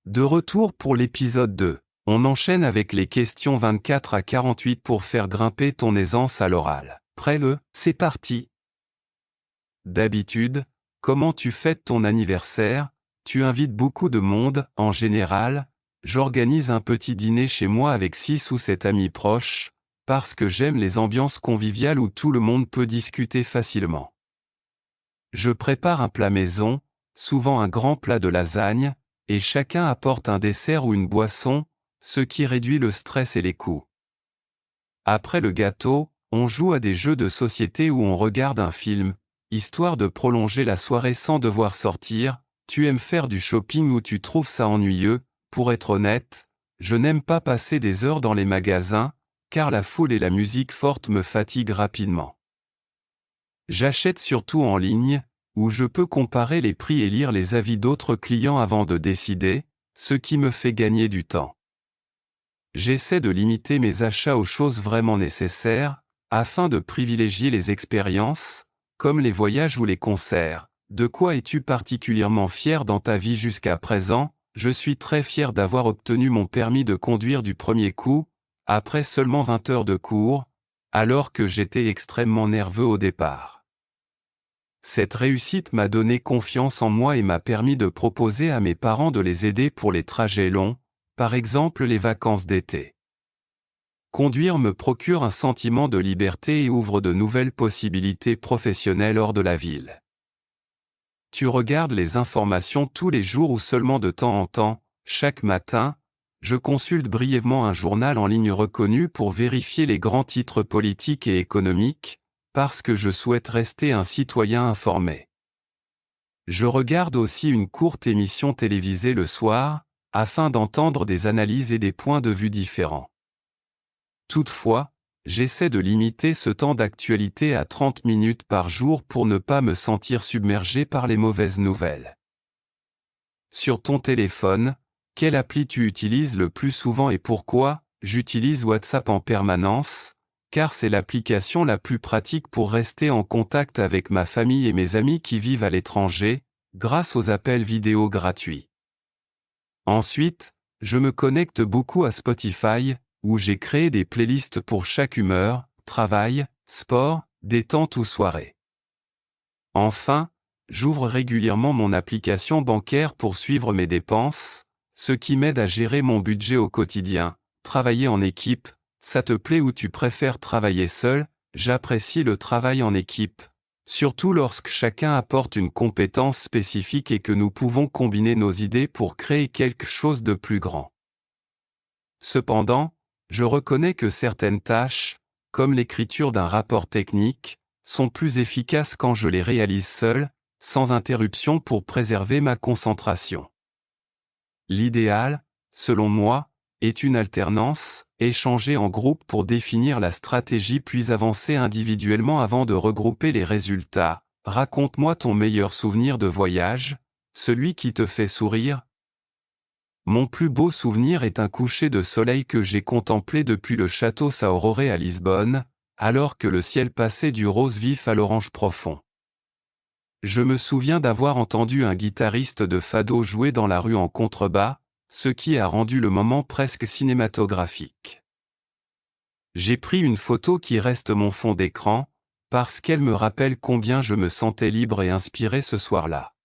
De retour pour l'épisode 2. On enchaîne avec les questions 24 à 48 pour faire grimper ton aisance à l'oral. Prêt c'est parti. D'habitude, comment tu fêtes ton anniversaire? Tu invites beaucoup de monde, en général. J'organise un petit dîner chez moi avec 6 ou 7 amis proches, parce que j'aime les ambiances conviviales où tout le monde peut discuter facilement. Je prépare un plat maison, souvent un grand plat de lasagne, et chacun apporte un dessert ou une boisson, ce qui réduit le stress et les coûts. Après le gâteau, on joue à des jeux de société ou on regarde un film, histoire de prolonger la soirée sans devoir sortir. Tu aimes faire du shopping ou tu trouves ça ennuyeux? Pour être honnête, je n'aime pas passer des heures dans les magasins, car la foule et la musique forte me fatiguent rapidement. J'achète surtout en ligne, où je peux comparer les prix et lire les avis d'autres clients avant de décider, ce qui me fait gagner du temps. J'essaie de limiter mes achats aux choses vraiment nécessaires, afin de privilégier les expériences, comme les voyages ou les concerts. De quoi es-tu particulièrement fier dans ta vie jusqu'à présent? Je suis très fier d'avoir obtenu mon permis de conduire du premier coup, après seulement 20 heures de cours, alors que j'étais extrêmement nerveux au départ. Cette réussite m'a donné confiance en moi et m'a permis de proposer à mes parents de les aider pour les trajets longs, par exemple les vacances d'été. Conduire me procure un sentiment de liberté et ouvre de nouvelles possibilités professionnelles hors de la ville. Tu regardes les informations tous les jours ou seulement de temps en temps? Chaque matin, je consulte brièvement un journal en ligne reconnu pour vérifier les grands titres politiques et économiques, parce que je souhaite rester un citoyen informé. Je regarde aussi une courte émission télévisée le soir, afin d'entendre des analyses et des points de vue différents. Toutefois, j'essaie de limiter ce temps d'actualité à 30 minutes par jour pour ne pas me sentir submergé par les mauvaises nouvelles. Sur ton téléphone, quelle appli tu utilises le plus souvent et pourquoi? J'utilise WhatsApp en permanence, car c'est l'application la plus pratique pour rester en contact avec ma famille et mes amis qui vivent à l'étranger, grâce aux appels vidéo gratuits. Ensuite, je me connecte beaucoup à Spotify, où j'ai créé des playlists pour chaque humeur, travail, sport, détente ou soirée. Enfin, j'ouvre régulièrement mon application bancaire pour suivre mes dépenses, ce qui m'aide à gérer mon budget au quotidien. Travailler en équipe, ça te plaît ou tu préfères travailler seul? J'apprécie le travail en équipe, surtout lorsque chacun apporte une compétence spécifique et que nous pouvons combiner nos idées pour créer quelque chose de plus grand. Cependant, je reconnais que certaines tâches, comme l'écriture d'un rapport technique, sont plus efficaces quand je les réalise seul, sans interruption pour préserver ma concentration. L'idéal, selon moi, est une alternance, échanger en groupe pour définir la stratégie puis avancer individuellement avant de regrouper les résultats. Raconte-moi ton meilleur souvenir de voyage, celui qui te fait sourire. Mon plus beau souvenir est un coucher de soleil que j'ai contemplé depuis le château São Aurore à Lisbonne, alors que le ciel passait du rose vif à l'orange profond. Je me souviens d'avoir entendu un guitariste de fado jouer dans la rue en contrebas, ce qui a rendu le moment presque cinématographique. J'ai pris une photo qui reste mon fond d'écran, parce qu'elle me rappelle combien je me sentais libre et inspiré ce soir-là.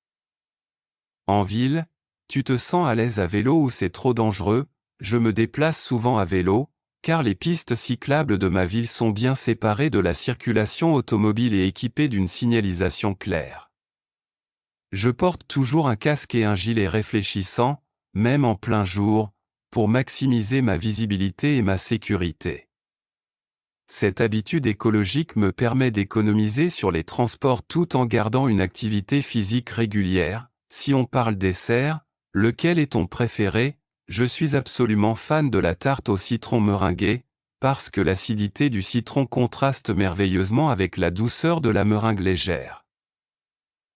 En ville, tu te sens à l'aise à vélo ou c'est trop dangereux? Je me déplace souvent à vélo, car les pistes cyclables de ma ville sont bien séparées de la circulation automobile et équipées d'une signalisation claire. Je porte toujours un casque et un gilet réfléchissant, même en plein jour, pour maximiser ma visibilité et ma sécurité. Cette habitude écologique me permet d'économiser sur les transports tout en gardant une activité physique régulière. Si on parle dessert, lequel est ton préféré? Je suis absolument fan de la tarte au citron meringuée, parce que l'acidité du citron contraste merveilleusement avec la douceur de la meringue légère.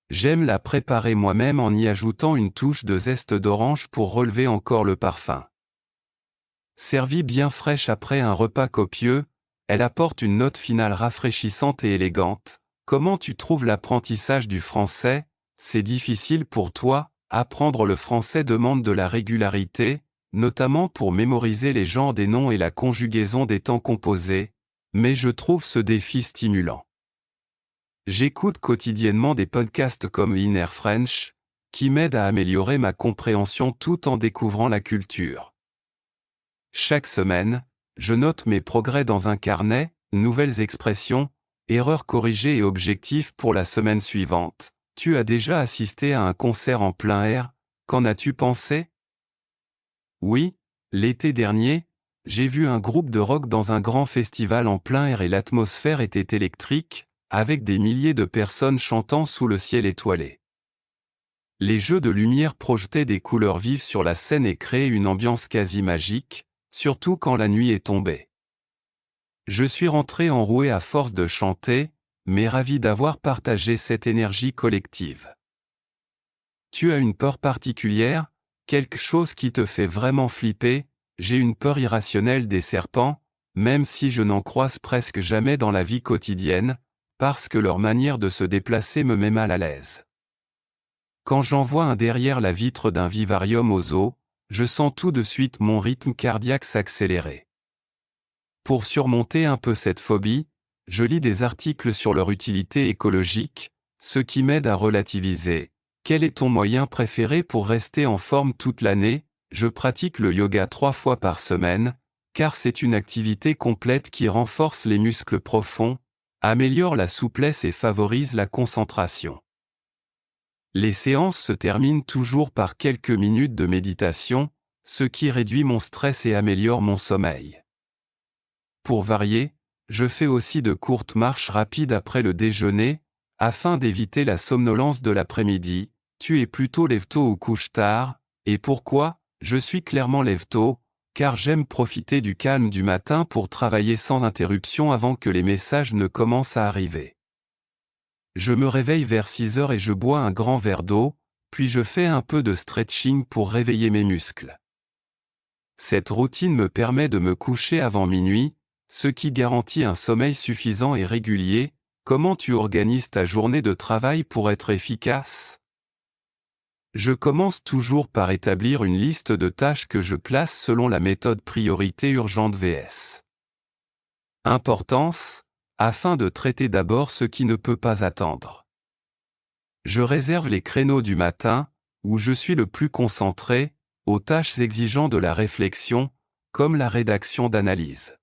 J'aime la préparer moi-même en y ajoutant une touche de zeste d'orange pour relever encore le parfum. Servie bien fraîche après un repas copieux, elle apporte une note finale rafraîchissante et élégante. Comment tu trouves l'apprentissage du français? C'est difficile pour toi? apprendre le français demande de la régularité, notamment pour mémoriser les genres des noms et la conjugaison des temps composés, mais je trouve ce défi stimulant. J'écoute quotidiennement des podcasts comme Inner French, qui m'aident à améliorer ma compréhension tout en découvrant la culture. Chaque semaine, je note mes progrès dans un carnet, nouvelles expressions, erreurs corrigées et objectifs pour la semaine suivante. Tu as déjà assisté à un concert en plein air, qu'en as-tu pensé? Oui, l'été dernier, j'ai vu un groupe de rock dans un grand festival en plein air et l'atmosphère était électrique, avec des milliers de personnes chantant sous le ciel étoilé. Les jeux de lumière projetaient des couleurs vives sur la scène et créaient une ambiance quasi magique, surtout quand la nuit est tombée. Je suis rentré enroué à force de chanter, mais ravi d'avoir partagé cette énergie collective. Tu as une peur particulière, quelque chose qui te fait vraiment flipper? J'ai une peur irrationnelle des serpents, même si je n'en croise presque jamais dans la vie quotidienne, parce que leur manière de se déplacer me met mal à l'aise. Quand j'en vois un derrière la vitre d'un vivarium au zoo, je sens tout de suite mon rythme cardiaque s'accélérer. Pour surmonter un peu cette phobie, je lis des articles sur leur utilité écologique, ce qui m'aide à relativiser. Quel est ton moyen préféré pour rester en forme toute l'année? Je pratique le yoga 3 fois par semaine, car c'est une activité complète qui renforce les muscles profonds, améliore la souplesse et favorise la concentration. Les séances se terminent toujours par quelques minutes de méditation, ce qui réduit mon stress et améliore mon sommeil. Pour varier, je fais aussi de courtes marches rapides après le déjeuner, afin d'éviter la somnolence de l'après-midi. Tu es plutôt lève-tôt ou couche-tard, et pourquoi? Je suis clairement lève-tôt, car j'aime profiter du calme du matin pour travailler sans interruption avant que les messages ne commencent à arriver. Je me réveille vers 6 heures et je bois un grand verre d'eau, puis je fais un peu de stretching pour réveiller mes muscles. Cette routine me permet de me coucher avant minuit, ce qui garantit un sommeil suffisant et régulier. Comment tu organises ta journée de travail pour être efficace? Je commence toujours par établir une liste de tâches que je classe selon la méthode priorité urgente vs importance, afin de traiter d'abord ce qui ne peut pas attendre. Je réserve les créneaux du matin, où je suis le plus concentré, aux tâches exigeant de la réflexion, comme la rédaction d'analyse.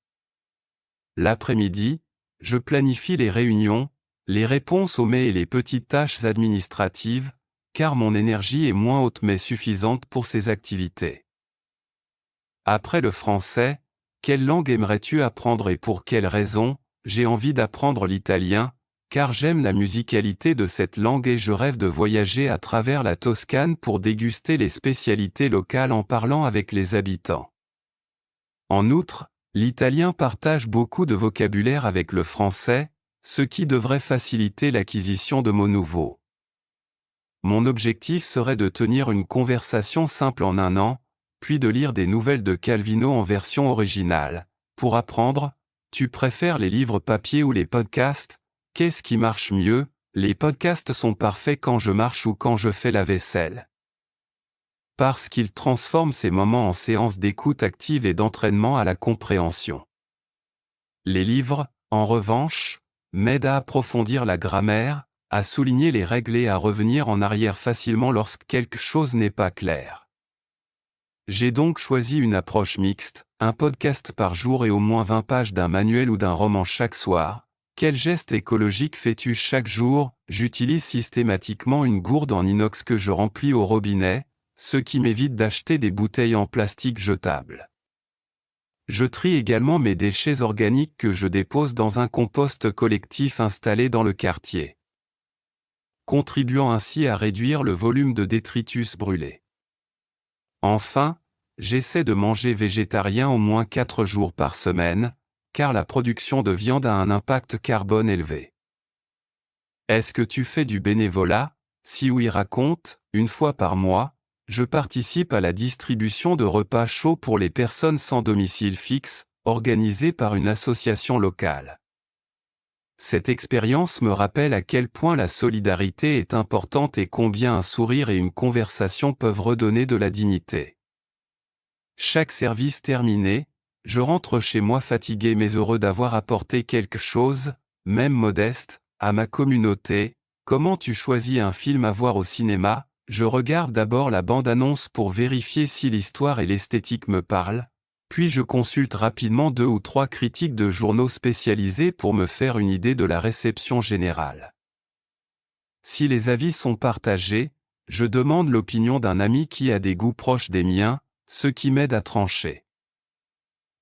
L'après-midi, je planifie les réunions, les réponses aux mails et les petites tâches administratives, car mon énergie est moins haute mais suffisante pour ces activités. Après le français, quelle langue aimerais-tu apprendre et pour quelle raison? J'ai envie d'apprendre l'italien, car j'aime la musicalité de cette langue et je rêve de voyager à travers la Toscane pour déguster les spécialités locales en parlant avec les habitants. En outre, l'italien partage beaucoup de vocabulaire avec le français, ce qui devrait faciliter l'acquisition de mots nouveaux. Mon objectif serait de tenir une conversation simple en 1 an, puis de lire des nouvelles de Calvino en version originale. Pour apprendre, tu préfères les livres papier ou les podcasts? Qu'est-ce qui marche mieux? Les podcasts sont parfaits quand je marche ou quand je fais la vaisselle. Parce qu'ils transforment ces moments en séances d'écoute active et d'entraînement à la compréhension. Les livres, en revanche, m'aident à approfondir la grammaire, à souligner les règles et à revenir en arrière facilement lorsque quelque chose n'est pas clair. J'ai donc choisi une approche mixte, un podcast par jour et au moins 20 pages d'un manuel ou d'un roman chaque soir. Quel geste écologique fais-tu chaque jour? J'utilise systématiquement une gourde en inox que je remplis au robinet, ce qui m'évite d'acheter des bouteilles en plastique jetables. Je trie également mes déchets organiques que je dépose dans un compost collectif installé dans le quartier, contribuant ainsi à réduire le volume de détritus brûlés. Enfin, j'essaie de manger végétarien au moins 4 jours par semaine, car la production de viande a un impact carbone élevé. Est-ce que tu fais du bénévolat? Si oui, raconte. 1 fois par mois, je participe à la distribution de repas chauds pour les personnes sans domicile fixe, organisée par une association locale. Cette expérience me rappelle à quel point la solidarité est importante et combien un sourire et une conversation peuvent redonner de la dignité. Chaque service terminé, je rentre chez moi fatigué mais heureux d'avoir apporté quelque chose, même modeste, à ma communauté. Comment tu choisis un film à voir au cinéma? Je regarde d'abord la bande-annonce pour vérifier si l'histoire et l'esthétique me parlent, puis je consulte rapidement 2 ou 3 critiques de journaux spécialisés pour me faire une idée de la réception générale. Si les avis sont partagés, je demande l'opinion d'un ami qui a des goûts proches des miens, ce qui m'aide à trancher.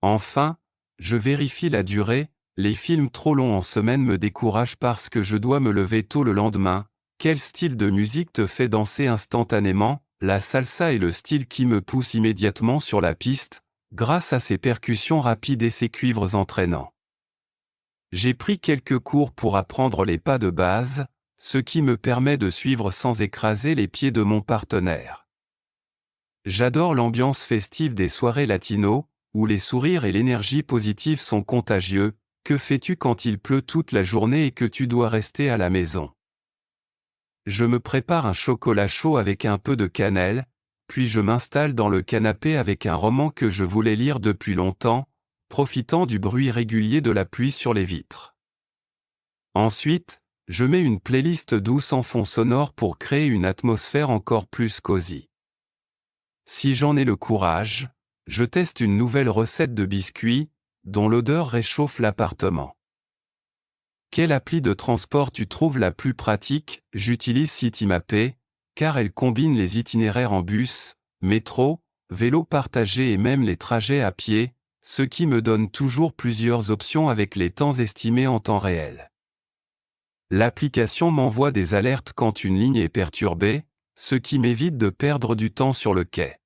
Enfin, je vérifie la durée. Les films trop longs en semaine me découragent parce que je dois me lever tôt le lendemain. Quel style de musique te fait danser instantanément? La salsa est le style qui me pousse immédiatement sur la piste, grâce à ses percussions rapides et ses cuivres entraînants. J'ai pris quelques cours pour apprendre les pas de base, ce qui me permet de suivre sans écraser les pieds de mon partenaire. J'adore l'ambiance festive des soirées latino, où les sourires et l'énergie positive sont contagieux. Que fais-tu quand il pleut toute la journée et que tu dois rester à la maison? Je me prépare un chocolat chaud avec un peu de cannelle, puis je m'installe dans le canapé avec un roman que je voulais lire depuis longtemps, profitant du bruit régulier de la pluie sur les vitres. Ensuite, je mets une playlist douce en fond sonore pour créer une atmosphère encore plus cosy. Si j'en ai le courage, je teste une nouvelle recette de biscuits, dont l'odeur réchauffe l'appartement. Quelle appli de transport tu trouves la plus pratique? J'utilise Citymapé, car elle combine les itinéraires en bus, métro, vélo partagé et même les trajets à pied, ce qui me donne toujours plusieurs options avec les temps estimés en temps réel. L'application m'envoie des alertes quand une ligne est perturbée, ce qui m'évite de perdre du temps sur le quai.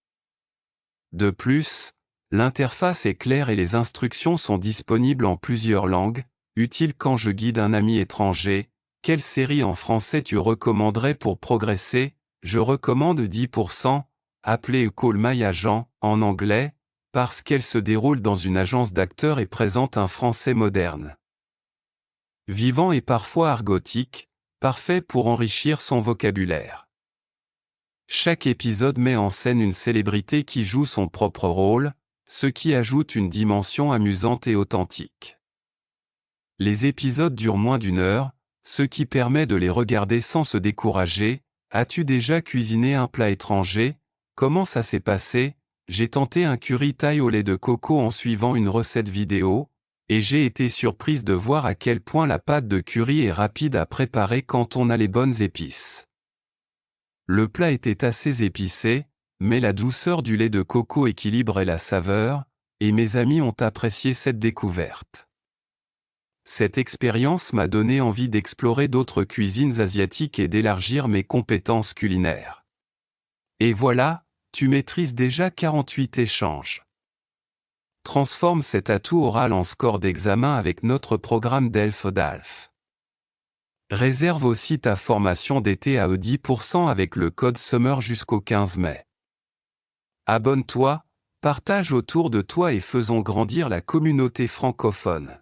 De plus, l'interface est claire et les instructions sont disponibles en plusieurs langues, utile quand je guide un ami étranger. Quelle série en français tu recommanderais pour progresser? Je recommande 10%, appelée Call My Agent, en anglais, parce qu'elle se déroule dans une agence d'acteurs et présente un français moderne. Vivant et parfois argotique, parfait pour enrichir son vocabulaire. Chaque épisode met en scène une célébrité qui joue son propre rôle, ce qui ajoute une dimension amusante et authentique. Les épisodes durent moins d'1 heure, ce qui permet de les regarder sans se décourager. As-tu déjà cuisiné un plat étranger? Comment ça s'est passé? J'ai tenté un curry thaï au lait de coco en suivant une recette vidéo, et j'ai été surprise de voir à quel point la pâte de curry est rapide à préparer quand on a les bonnes épices. Le plat était assez épicé, mais la douceur du lait de coco équilibrait la saveur, et mes amis ont apprécié cette découverte. Cette expérience m'a donné envie d'explorer d'autres cuisines asiatiques et d'élargir mes compétences culinaires. Et voilà, tu maîtrises déjà 48 échanges. Transforme cet atout oral en score d'examen avec notre programme DELF DALF. Réserve aussi ta formation d'été à 10% avec le code SUMMER jusqu'au 15 mai. Abonne-toi, partage autour de toi et faisons grandir la communauté francophone.